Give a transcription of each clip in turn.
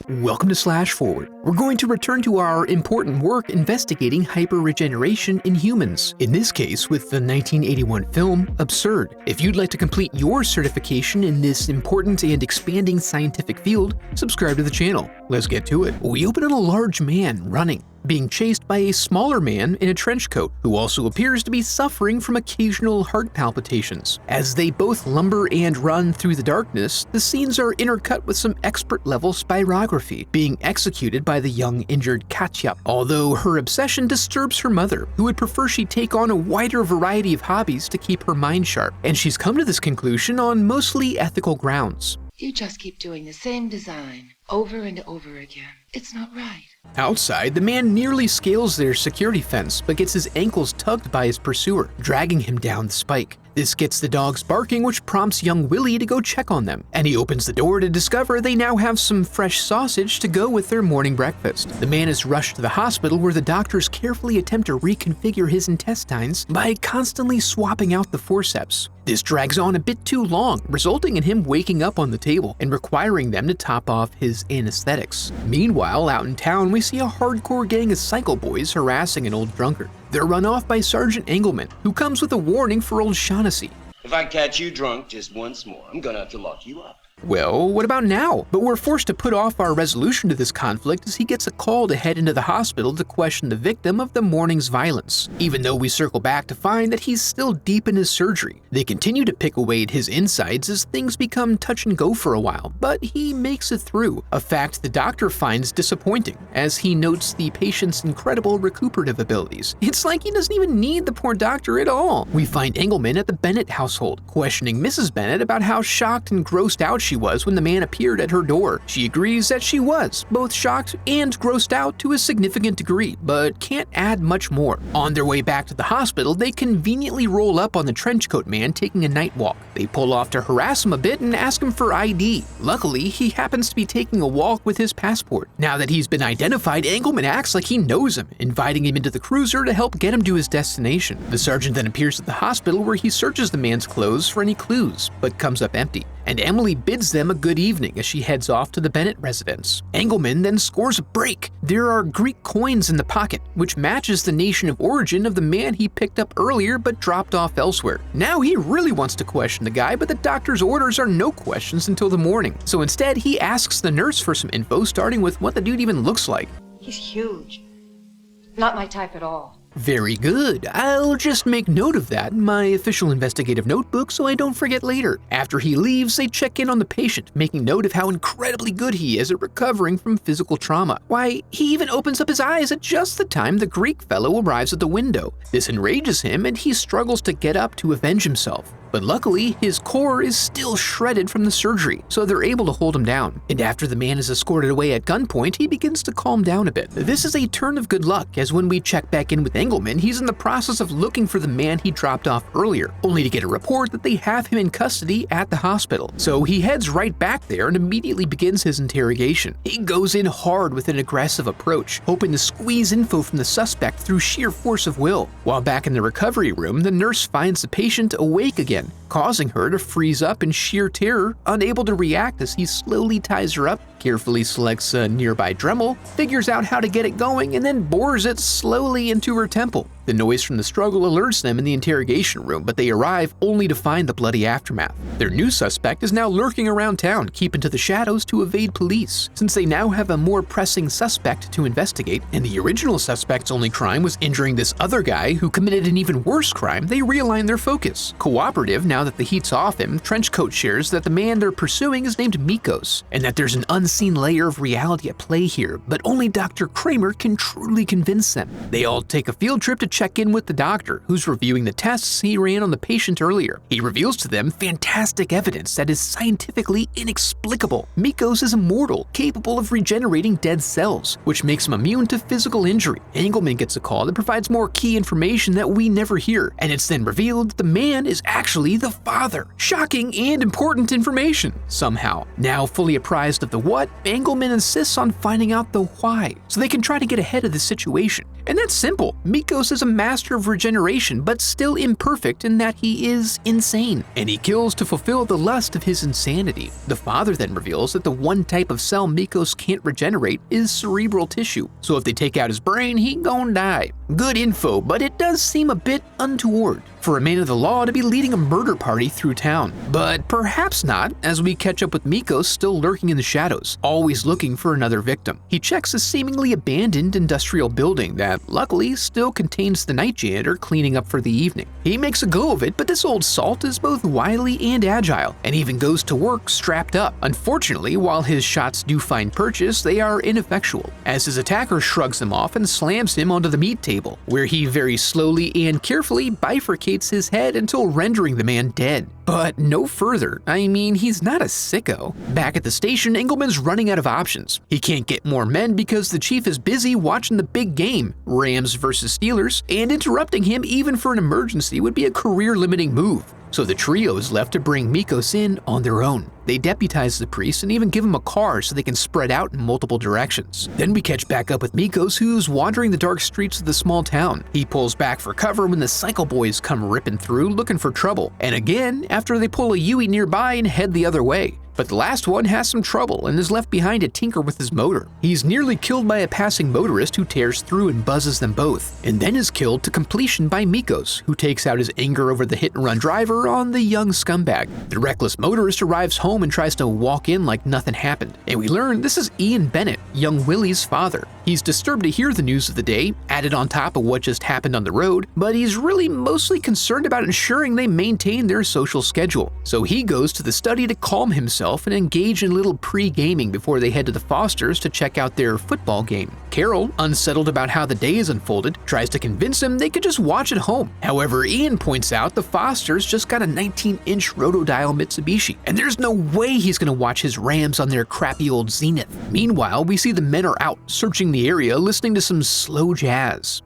Welcome to Slash Forward. We're going to return to our important work investigating hyper-regeneration in humans, in this case with the 1981 film Absurd. If you'd like to complete your certification in this important and expanding scientific field, subscribe to the channel. Let's get to it. We open on a large man running, being chased by a smaller man in a trench coat, who also appears to be suffering from occasional heart palpitations. As they both lumber and run through the darkness, the scenes are intercut with some expert-level spirography being executed by the young injured Katya, although her obsession disturbs her mother, who would prefer she take on a wider variety of hobbies to keep her mind sharp, and she's come to this conclusion on mostly ethical grounds. You just keep doing the same design over and over again. It's not right. Outside, the man nearly scales their security fence, but gets his ankles tugged by his pursuer, dragging him down the spike. This gets the dogs barking, which prompts young Willie to go check on them, and he opens the door to discover they now have some fresh sausage to go with their morning breakfast. The man is rushed to the hospital, where the doctors carefully attempt to reconfigure his intestines by constantly swapping out the forceps. This drags on a bit too long, resulting in him waking up on the table and requiring them to top off his anesthetics. Meanwhile, out in town, we see a hardcore gang of cycle boys harassing an old drunkard. They're run off by Sergeant Engelman, who comes with a warning for old Shaughnessy. If I catch you drunk just once more, I'm gonna have to lock you up. Well, what about now? But we're forced to put off our resolution to this conflict as he gets a call to head into the hospital to question the victim of the morning's violence. Even though we circle back to find that he's still deep in his surgery, they continue to pick away at his insides as things become touch and go for a while, but he makes it through, a fact the doctor finds disappointing as he notes the patient's incredible recuperative abilities. It's like he doesn't even need the poor doctor at all. We find Engelman at the Bennett household, questioning Mrs. Bennett about how shocked and grossed out she was when the man appeared at her door. She agrees that she was both shocked and grossed out to a significant degree, but can't add much more. On their way back to the hospital, they conveniently roll up on the trenchcoat man taking a night walk. They pull off to harass him a bit and ask him for ID. Luckily, he happens to be taking a walk with his passport. Now that he's been identified, Engelman acts like he knows him, inviting him into the cruiser to help get him to his destination. The sergeant then appears at the hospital, where he searches the man's clothes for any clues, but comes up empty. And Emily bids them a good evening as she heads off to the Bennett residence. Engelman then scores a break. There are Greek coins in the pocket, which matches the nation of origin of the man he picked up earlier but dropped off elsewhere. Now he really wants to question the guy, but the doctor's orders are no questions until the morning. So instead, he asks the nurse for some info, starting with what the dude even looks like. He's huge. Not my type at all. Very good. I'll just make note of that in my official investigative notebook so I don't forget later. After he leaves, they check in on the patient, making note of how incredibly good he is at recovering from physical trauma. Why, he even opens up his eyes at just the time the Greek fellow arrives at the window. This enrages him, and he struggles to get up to avenge himself. But luckily, his core is still shredded from the surgery, so they're able to hold him down. And after the man is escorted away at gunpoint, he begins to calm down a bit. This is a turn of good luck, as when we check back in with Engelman, he's in the process of looking for the man he dropped off earlier, only to get a report that they have him in custody at the hospital. So he heads right back there and immediately begins his interrogation. He goes in hard with an aggressive approach, hoping to squeeze info from the suspect through sheer force of will. While back in the recovery room, the nurse finds the patient awake again, causing her to freeze up in sheer terror, unable to react as he slowly ties her up, carefully selects a nearby Dremel, figures out how to get it going, and then bores it slowly into her temple. The noise from the struggle alerts them in the interrogation room, but they arrive only to find the bloody aftermath. Their new suspect is now lurking around town, keeping to the shadows to evade police, since they now have a more pressing suspect to investigate, and the original suspect's only crime was injuring this other guy who committed an even worse crime. They realign their focus. Cooperative, now that the heat's off him, Trenchcoat shares that the man they're pursuing is named Mikos, and that there's an unseen layer of reality at play here, but only Dr. Kramer can truly convince them. They all take a field trip to check in with the doctor, who's reviewing the tests he ran on the patient earlier. He reveals to them fantastic evidence that is scientifically inexplicable. Mikos is immortal, capable of regenerating dead cells, which makes him immune to physical injury. Engelman gets a call that provides more key information that we never hear, and it's then revealed that the man is actually the father. Shocking and important information, somehow. Now fully apprised of the what, Engelman insists on finding out the why, so they can try to get ahead of the situation. And that's simple. Mikos is a master of regeneration, but still imperfect in that he is insane, and he kills to fulfill the lust of his insanity. The father then reveals that the one type of cell Mikos can't regenerate is cerebral tissue, so if they take out his brain, he gon' die. Good info, but it does seem a bit untoward for a man of the law to be leading a murder party through town. But perhaps not, as we catch up with Mikos still lurking in the shadows, always looking for another victim. He checks a seemingly abandoned industrial building that luckily still contains the night janitor cleaning up for the evening. He makes a go of it, but this old salt is both wily and agile, and even goes to work strapped up. Unfortunately, while his shots do find purchase, they are ineffectual, as his attacker shrugs him off and slams him onto the meat table, where he very slowly and carefully bifurcates his head until rendering the man dead. But no further. I mean, he's not a sicko. Back at the station, Engelman's running out of options. He can't get more men because the chief is busy watching the big game, Rams versus Steelers, and interrupting him even for an emergency would be a career-limiting move. So the trio is left to bring Mikos in on their own. They deputize the priest and even give him a car so they can spread out in multiple directions. Then we catch back up with Mikos, who's wandering the dark streets of the small town. He pulls back for cover when the Cycle Boys come ripping through looking for trouble, and again after they pull a Yui nearby and head the other way. But the last one has some trouble and is left behind to tinker with his motor. He's nearly killed by a passing motorist who tears through and buzzes them both, and then is killed to completion by Mikos, who takes out his anger over the hit-and-run driver on the young scumbag. The reckless motorist arrives home and tries to walk in like nothing happened, and we learn this is Ian Bennett, young Willie's father. He's disturbed to hear the news of the day, added on top of what just happened on the road, but he's really mostly concerned about ensuring they maintain their social schedule. So he goes to the study to calm himself and engage in a little pre-gaming before they head to the Fosters to check out their football game. Carol, unsettled about how the day is unfolded, tries to convince him they could just watch at home. However, Ian points out the Fosters just got a 19-inch rotodial Mitsubishi, and there's no way he's gonna watch his Rams on their crappy old Zenith. Meanwhile, we see the men are out, searching the area, listening to some slow jazz.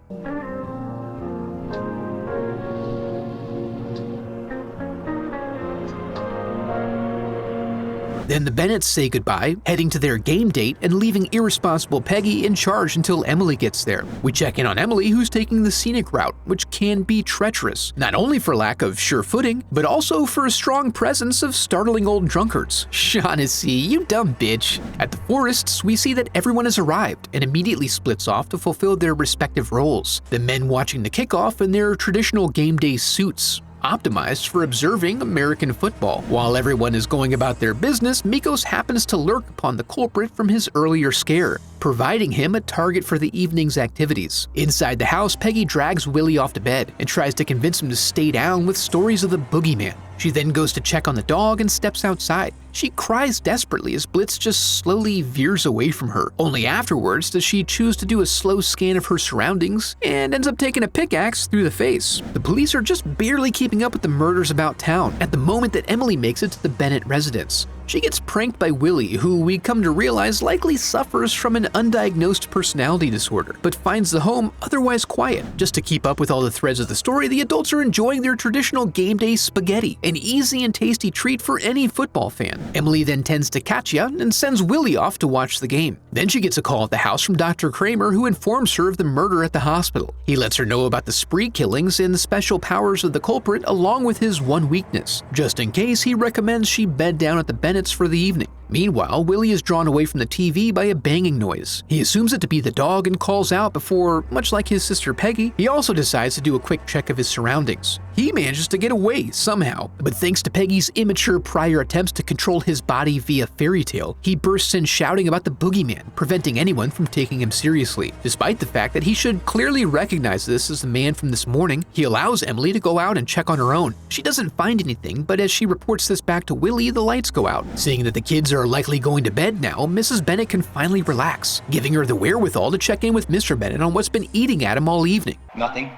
Then the Bennetts say goodbye, heading to their game date and leaving irresponsible Peggy in charge until Emily gets there. We check in on Emily, who's taking the scenic route, which can be treacherous, not only for lack of sure footing, but also for a strong presence of startling old drunkards. Shaughnessy, you dumb bitch. At the forests, we see that everyone has arrived and immediately splits off to fulfill their respective roles. The men watching the kickoff in their traditional game day suits, optimized for observing American football. While everyone is going about their business, Mikos happens to lurk upon the culprit from his earlier scare, providing him a target for the evening's activities. Inside the house, Peggy drags Willie off to bed and tries to convince him to stay down with stories of the boogeyman. She then goes to check on the dog and steps outside. She cries desperately as Blitz just slowly veers away from her. Only afterwards does she choose to do a slow scan of her surroundings and ends up taking a pickaxe through the face. The police are just barely keeping up with the murders about town at the moment that Emily makes it to the Bennett residence. She gets pranked by Willie, who we come to realize likely suffers from an undiagnosed personality disorder, but finds the home otherwise quiet. Just to keep up with all the threads of the story, the adults are enjoying their traditional game day spaghetti, an easy and tasty treat for any football fan. Emily then tends to Katya and sends Willie off to watch the game. Then she gets a call at the house from Dr. Kramer, who informs her of the murder at the hospital. He lets her know about the spree killings and the special powers of the culprit, along with his one weakness. Just in case, he recommends she bed down at the Bennett's for the evening. Meanwhile, Willie is drawn away from the TV by a banging noise. He assumes it to be the dog and calls out before, much like his sister Peggy, he also decides to do a quick check of his surroundings. He manages to get away somehow, but thanks to Peggy's immature prior attempts to control his body via fairy tale, he bursts in shouting about the boogeyman, preventing anyone from taking him seriously. Despite the fact that he should clearly recognize this as the man from this morning, he allows Emily to go out and check on her own. She doesn't find anything, but as she reports this back to Willie, the lights go out. Seeing that the kids are likely going to bed now, Mrs. Bennett can finally relax, giving her the wherewithal to check in with Mr. Bennett on what's been eating at him all evening. Nothing,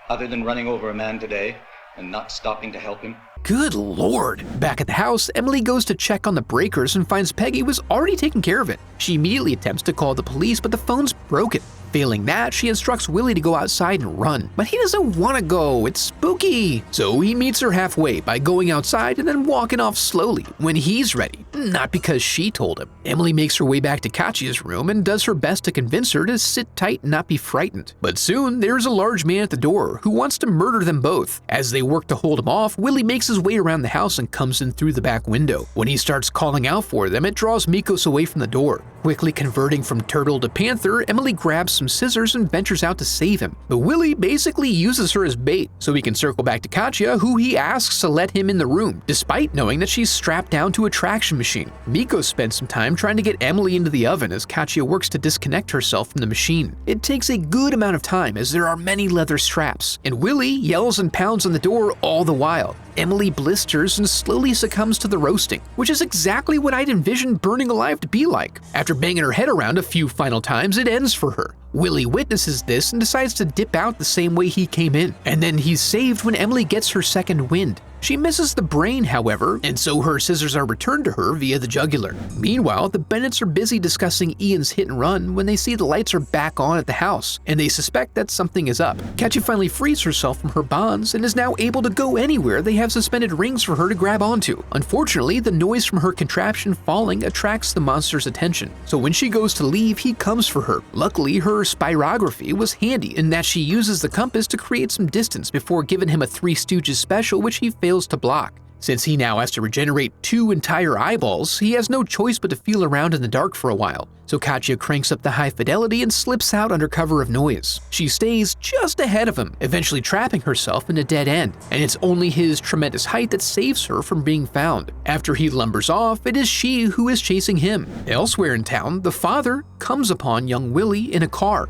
other than running over a man today and not stopping to help him. Good lord. Back at the house, Emily goes to check on the breakers and finds Peggy was already taking care of it. She immediately attempts to call the police, but the phone's broken. Failing that, she instructs Willie to go outside and run, but he doesn't want to go, it's spooky. So he meets her halfway by going outside and then walking off slowly when he's ready, not because she told him. Emily makes her way back to Katya's room and does her best to convince her to sit tight and not be frightened. But soon, there's a large man at the door who wants to murder them both. As they work to hold him off, Willie makes his way around the house and comes in through the back window. When he starts calling out for them, it draws Mikos away from the door. Quickly converting from turtle to panther, Emily grabs some scissors and ventures out to save him. But Willie basically uses her as bait, so he can circle back to Katya, who he asks to let him in the room, despite knowing that she's strapped down to a traction machine. Mikos spends some time trying to get Emily into the oven as Katya works to disconnect herself from the machine. It takes a good amount of time as there are many leather straps, and Willie yells and pounds on the door all the while. Emily blisters and slowly succumbs to the roasting, which is exactly what I'd envisioned burning alive to be like. After banging her head around a few final times, it ends for her. Willie witnesses this and decides to dip out the same way he came in, and then he's saved when Emily gets her second wind. She misses the brain, however, and so her scissors are returned to her via the jugular. Meanwhile, the Bennetts are busy discussing Ian's hit and run when they see the lights are back on at the house, and they suspect that something is up. Katya finally frees herself from her bonds and is now able to go anywhere they have suspended rings for her to grab onto. Unfortunately, the noise from her contraption falling attracts the monster's attention, so when she goes to leave, he comes for her. Luckily, her spirography was handy in that she uses the compass to create some distance before giving him a Three Stooges special, which he fails to block. Since he now has to regenerate 2 entire eyeballs, he has no choice but to feel around in the dark for a while. So Katya cranks up the high fidelity and slips out under cover of noise. She stays just ahead of him, eventually trapping herself in a dead end, and it's only his tremendous height that saves her from being found. After he lumbers off, it is she who is chasing him. Elsewhere in town, the father comes upon young Willie in a car,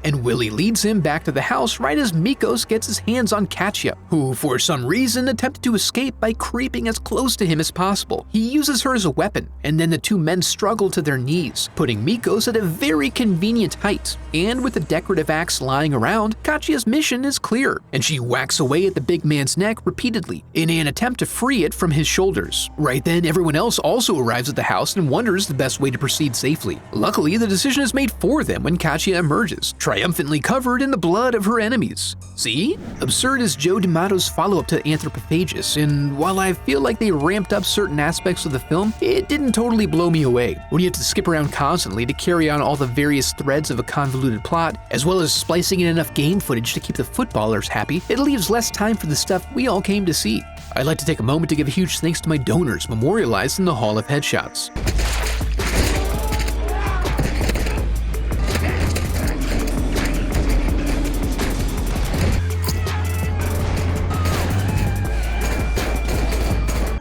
and Willie leads him back to the house right as Mikos gets his hands on Katya, who for some reason attempted to escape by creeping as close to him as possible. He uses her as a weapon, and then the two men struggle to their knees, putting Mikos at a very convenient height. And with the decorative axe lying around, Katya's mission is clear, and she whacks away at the big man's neck repeatedly in an attempt to free it from his shoulders. Right then, everyone else also arrives at the house and wonders the best way to proceed safely. Luckily, the decision is made for them when Katya emerges, triumphantly covered in the blood of her enemies. See? Absurd is Joe D'Amato's follow-up to Anthropophagus, and while I feel like they ramped up certain aspects of the film, it didn't totally blow me away. When you have to skip around constantly to carry on all the various threads of a convoluted plot, as well as splicing in enough game footage to keep the footballers happy, it leaves less time for the stuff we all came to see. I'd like to take a moment to give a huge thanks to my donors memorialized in the Hall of Headshots.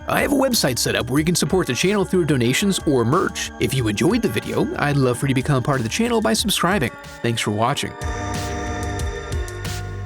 I have a website set up where you can support the channel through donations or merch. If you enjoyed the video, I'd love for you to become part of the channel by subscribing. Thanks for watching.